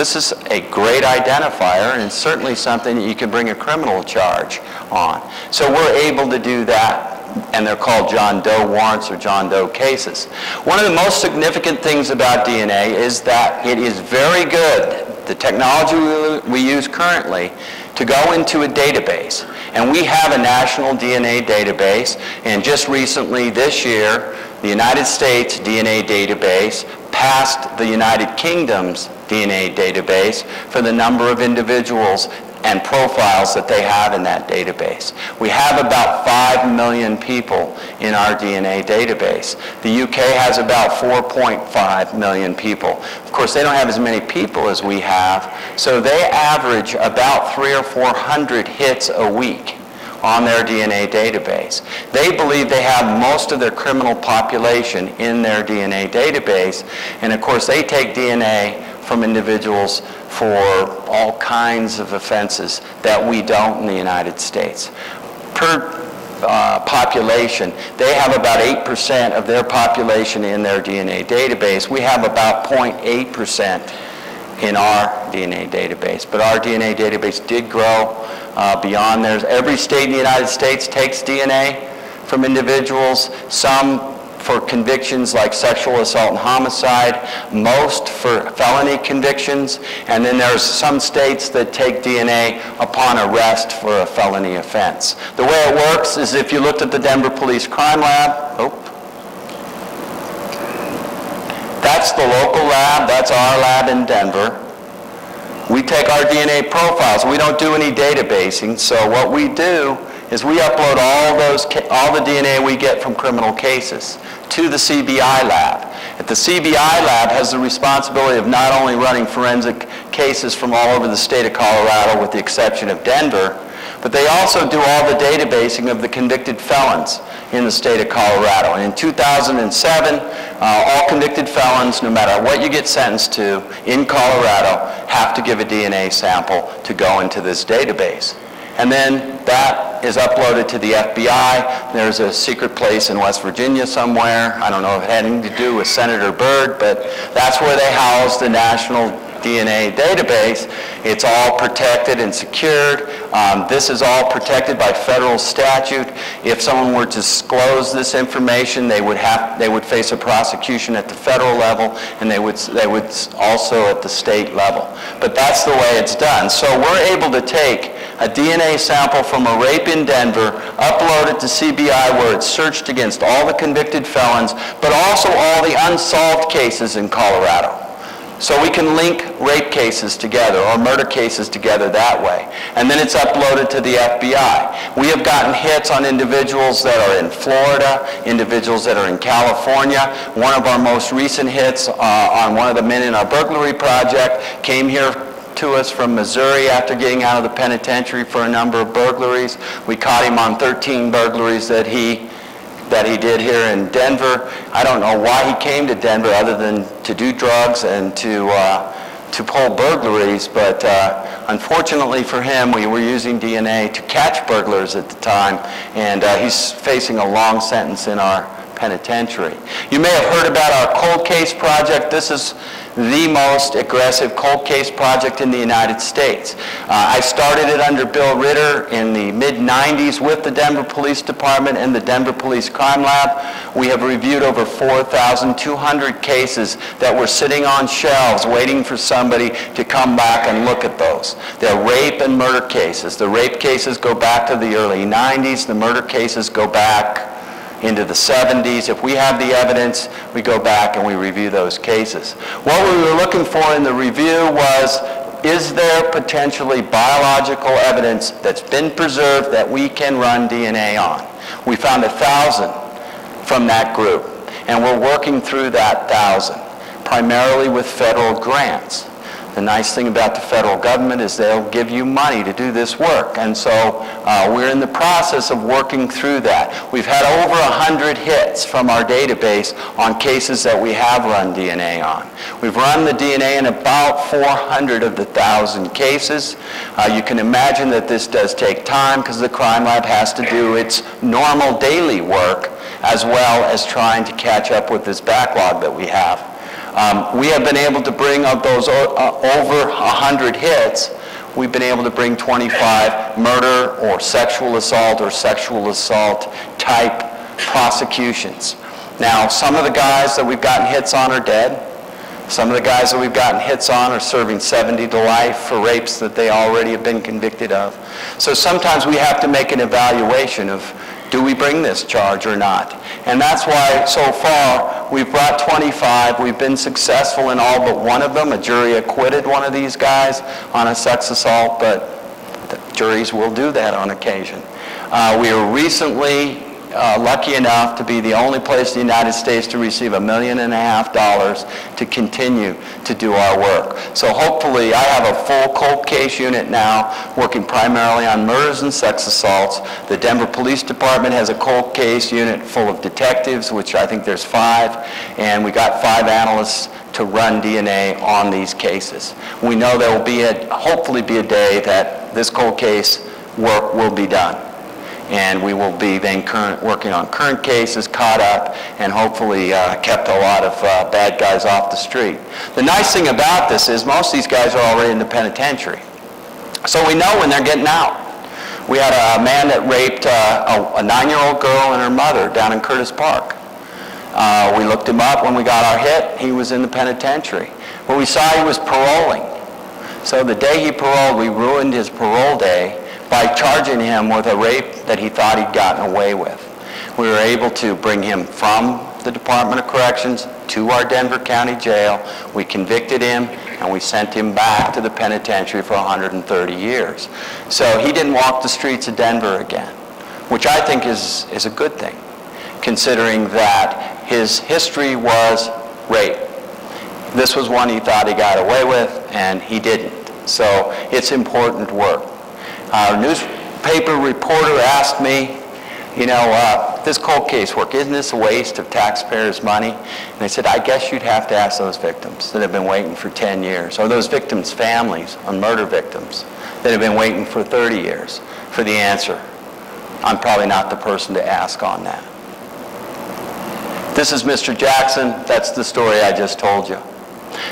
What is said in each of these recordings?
This is a great identifier, and it's certainly something that you can bring a criminal charge on. So we're able to do that, and they're called John Doe warrants or John Doe cases. One of the most significant things about DNA is that it is very good, the technology we use currently, to go into a database. And we have a national DNA database, and just recently this year, the United States DNA database passed the United Kingdom's DNA database for the number of individuals and profiles that they have in that database. We have about 5 million people in our DNA database. The UK has about 4.5 million people. Of course, they don't have as many people as we have, so they average about 300 or 400 hits a week on their DNA database. They believe they have most of their criminal population in their DNA database, and of course they take DNA from individuals for all kinds of offenses that we don't in the United States. Per population, they have about 8% of their population in their DNA database. We have about 0.8% in our DNA database, but our DNA database did grow beyond theirs. Every state in the United States takes DNA from individuals, some for convictions like sexual assault and homicide, most for felony convictions, and then there's some states that take DNA upon arrest for a felony offense. The way it works is if you looked at the Denver Police Crime Lab, that's the local lab, that's our lab in Denver. We take our DNA profiles. We don't do any databasing, so what we do is we upload all the DNA we get from criminal cases to the CBI lab. The CBI lab has the responsibility of not only running forensic cases from all over the state of Colorado, with the exception of Denver, but they also do all the databasing of the convicted felons in the state of Colorado. And in 2007, all convicted felons, no matter what you get sentenced to in Colorado, have to give a DNA sample to go into this database. And then that is uploaded to the FBI. There's a secret place in West Virginia somewhere. I don't know if it had anything to do with Senator Byrd, but that's where they house the national DNA database. It's all protected and secured. This is all protected by federal statute. If someone were to disclose this information, they would face a prosecution at the federal level, and they would also at the state level. But that's the way it's done. So we're able to take a DNA sample from a rape in Denver, upload it to CBI where it's searched against all the convicted felons, but also all the unsolved cases in Colorado. So we can link rape cases together or murder cases together that way. And then it's uploaded to the FBI. We have gotten hits on individuals that are in Florida, individuals that are in California. One of our most recent hits on one of the men in our burglary project came here to us from Missouri after getting out of the penitentiary for a number of burglaries. We caught him on 13 burglaries that he did here in Denver. I don't know why he came to Denver other than to do drugs and to pull burglaries, but unfortunately for him, we were using DNA to catch burglars at the time, and he's facing a long sentence in our penitentiary. You may have heard about our cold case project. This is the most aggressive cold case project in the United States. I started it under Bill Ritter in the mid-90s with the Denver Police Department and the Denver Police Crime Lab. We have reviewed over 4,200 cases that were sitting on shelves waiting for somebody to come back and look at those. They're rape and murder cases. The rape cases go back to the early 90s. The murder cases go back into the 70s. If we have the evidence, we go back and we review those cases. What we were looking for in the review was, is there potentially biological evidence that's been preserved that we can run DNA on? We found 1,000 from that group, and we're working through that 1,000, primarily with federal grants. The nice thing about the federal government is they'll give you money to do this work, and so we're in the process of working through that. We've had over 100 hits from our database on cases that we have run DNA on. We've run the DNA in about 400 of the 1,000 cases. You can imagine that this does take time because the crime lab has to do its normal daily work as well as trying to catch up with this backlog that we have. We have been able to bring, of those over 100 hits, we've been able to bring 25 murder or sexual assault type prosecutions. Now, some of the guys that we've gotten hits on are dead. Some of the guys that we've gotten hits on are serving 70 to life for rapes that they already have been convicted of. So sometimes we have to make an evaluation of, do we bring this charge or not? And that's why, so far, we've brought 25. We've been successful in all but one of them. A jury acquitted one of these guys on a sex assault, but the juries will do that on occasion. We were recently lucky enough to be the only place in the United States to receive $1.5 million to continue to do our work. So hopefully I have a full cold case unit now working primarily on murders and sex assaults. The Denver Police Department has a cold case unit full of detectives, which I think there's 5, and we got 5 analysts to run DNA on these cases. We know there will be hopefully be a day that this cold case work will be done. And we will be then working on current cases, caught up, and hopefully kept a lot of bad guys off the street. The nice thing about this is most of these guys are already in the penitentiary. So we know when they're getting out. We had a man that raped a 9-year-old girl and her mother down in Curtis Park. We looked him up when we got our hit. He was in the penitentiary. But we saw he was paroling. So the day he paroled, we ruined his parole day by charging him with a rape that he thought he'd gotten away with. We were able to bring him from the Department of Corrections to our Denver County Jail. We convicted him, and we sent him back to the penitentiary for 130 years. So he didn't walk the streets of Denver again, which I think is a good thing, considering that his history was rape. This was one he thought he got away with, and he didn't. So it's important work. Our newspaper reporter asked me, this cold case work, isn't this a waste of taxpayers' money? And I said, I guess you'd have to ask those victims that have been waiting for 10 years, or those victims' families on murder victims that have been waiting for 30 years for the answer. I'm probably not the person to ask on that. This is Mr. Jackson. That's the story I just told you.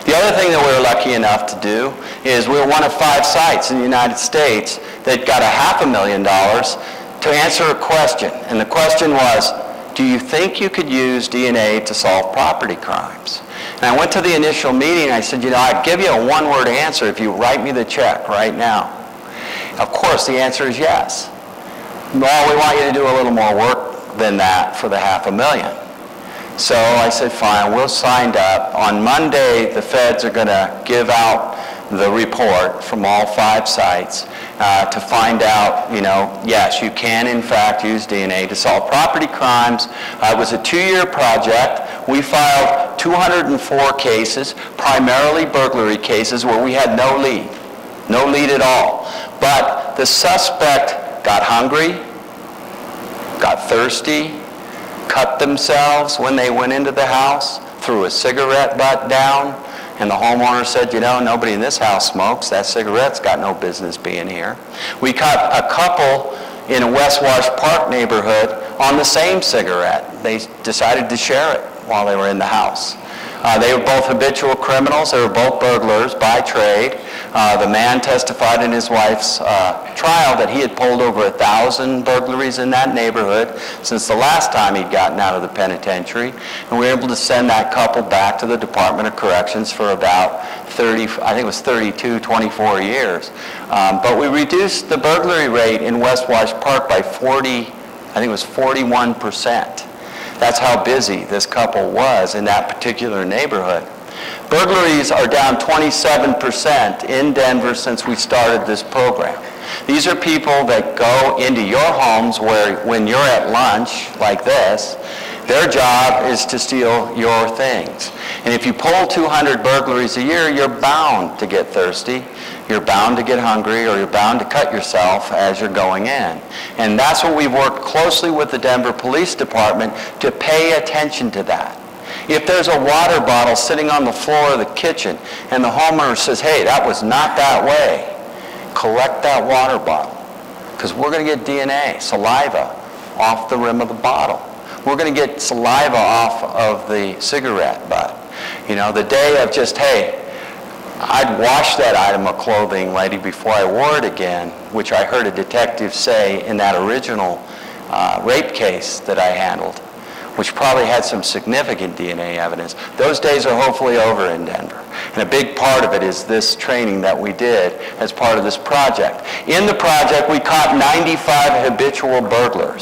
The other thing that we were lucky enough to do is we were one of 5 sites in the United States that got $500,000 to answer a question. And the question was, do you think you could use DNA to solve property crimes? And I went to the initial meeting and I said, I'd give you a one-word answer if you write me the check right now. Of course, the answer is yes. Well, we want you to do a little more work than that for the $500,000. So I said, fine, we'll sign up. On Monday, the feds are going to give out the report from all 5 sites to find out, yes, you can in fact use DNA to solve property crimes. It was a 2-year project. We filed 204 cases, primarily burglary cases, where we had no lead at all. But the suspect got hungry, got thirsty, cut themselves when they went into the house, threw a cigarette butt down, and the homeowner said, nobody in this house smokes. That cigarette's got no business being here. We caught a couple in a West Wash Park neighborhood on the same cigarette. They decided to share it while they were in the house. They were both habitual criminals. They were both burglars by trade. The man testified in his wife's trial that he had pulled over 1,000 burglaries in that neighborhood since the last time he'd gotten out of the penitentiary. And we were able to send that couple back to the Department of Corrections for about 24 years. But we reduced the burglary rate in West Wash Park by 41%. That's how busy this couple was in that particular neighborhood. Burglaries are down 27% in Denver since we started this program. These are people that go into your homes where when you're at lunch like this, their job is to steal your things. And if you pull 200 burglaries a year, you're bound to get thirsty, you're bound to get hungry, or you're bound to cut yourself as you're going in. And that's what we've worked closely with the Denver Police Department to pay attention to that. If there's a water bottle sitting on the floor of the kitchen and the homeowner says, hey, that was not that way, collect that water bottle, because we're going to get DNA, saliva, off the rim of the bottle. We're going to get saliva off of the cigarette butt. You know, the day of just, hey, I'd wash that item of clothing, lady, before I wore it again, which I heard a detective say in that original rape case that I handled, which probably had some significant DNA evidence. Those days are hopefully over in Denver. And a big part of it is this training that we did as part of this project. In the project, we caught 95 habitual burglars.